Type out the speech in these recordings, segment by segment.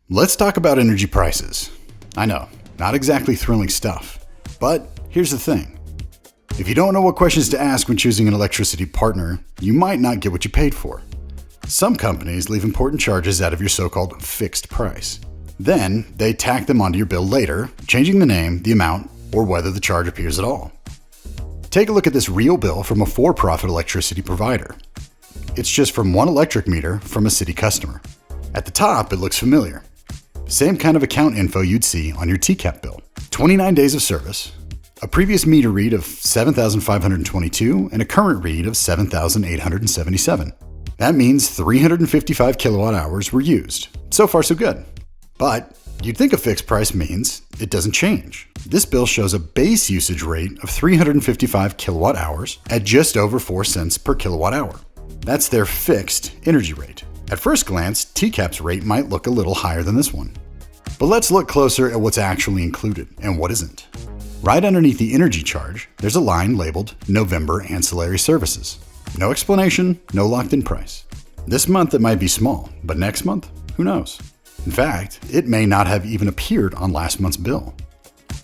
Let's talk about energy prices. I know, not exactly thrilling stuff, but here's the thing. If you don't know what questions to ask when choosing an electricity partner, you might not get what you paid for. Some companies leave important charges out of your so-called fixed price. Then, they tack them onto your bill later, changing the name, the amount, or whether the charge appears at all. Take a look at this real bill from a for-profit electricity provider. It's just from one electric meter from a city customer. At the top, it looks familiar. Same kind of account info you'd see on your TCAP bill. 29 days of service, a previous meter read of 7,522, and a current read of 7,877. That means 355 kilowatt hours were used. So far, so good. But you'd think a fixed price means it doesn't change. This bill shows a base usage rate of 355 kilowatt hours at just over 4 cents per kilowatt hour. That's their fixed energy rate. At first glance, TCAP's rate might look a little higher than this one. But let's look closer at what's actually included and what isn't. Right underneath the energy charge, there's a line labeled November Ancillary Services. No explanation, no locked-in price. This month it might be small, but next month, who knows? In fact, it may not have even appeared on last month's bill.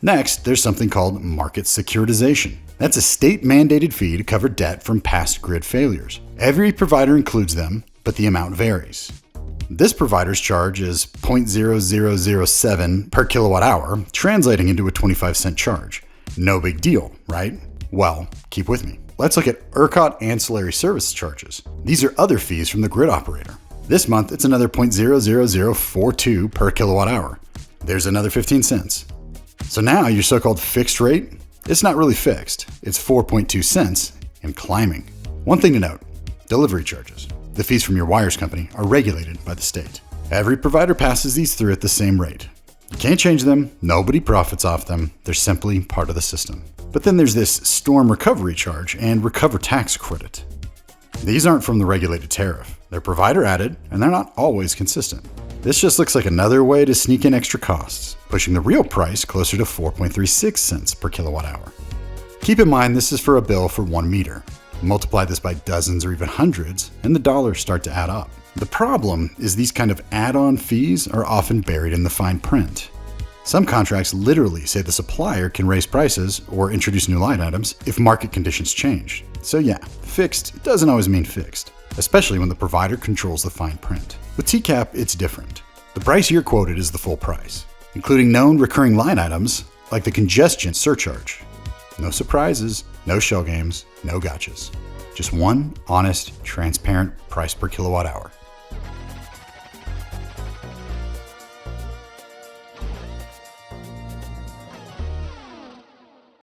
Next, there's something called market securitization. That's a state-mandated fee to cover debt from past grid failures. Every provider includes them, but the amount varies. This provider's charge is 0.0007 per kilowatt hour, translating into a 25-cent charge. No big deal, right? Well, keep with me. Let's look at ERCOT ancillary service charges. These are other fees from the grid operator. This month, it's another 0.00042 per kilowatt hour. There's another 15 cents. So now your so-called fixed rate, it's not really fixed. It's 4.2 cents and climbing. One thing to note, delivery charges. The fees from your wires company are regulated by the state. Every provider passes these through at the same rate. You can't change them, nobody profits off them, they're simply part of the system. But then there's this storm recovery charge and recover tax credit. These aren't from the regulated tariff. They're provider added, and they're not always consistent. This just looks like another way to sneak in extra costs, pushing the real price closer to 4.36 cents per kilowatt hour. Keep in mind this is for a bill for 1 meter. Multiply this by dozens or even hundreds, and the dollars start to add up. The problem is these kind of add-on fees are often buried in the fine print. Some contracts literally say the supplier can raise prices or introduce new line items if market conditions change. So yeah, fixed doesn't always mean fixed, especially when the provider controls the fine print. With TCAP, it's different. The price you're quoted is the full price, including known recurring line items like the congestion surcharge. No surprises, no shell games, no gotchas. Just one honest, transparent price per kilowatt hour.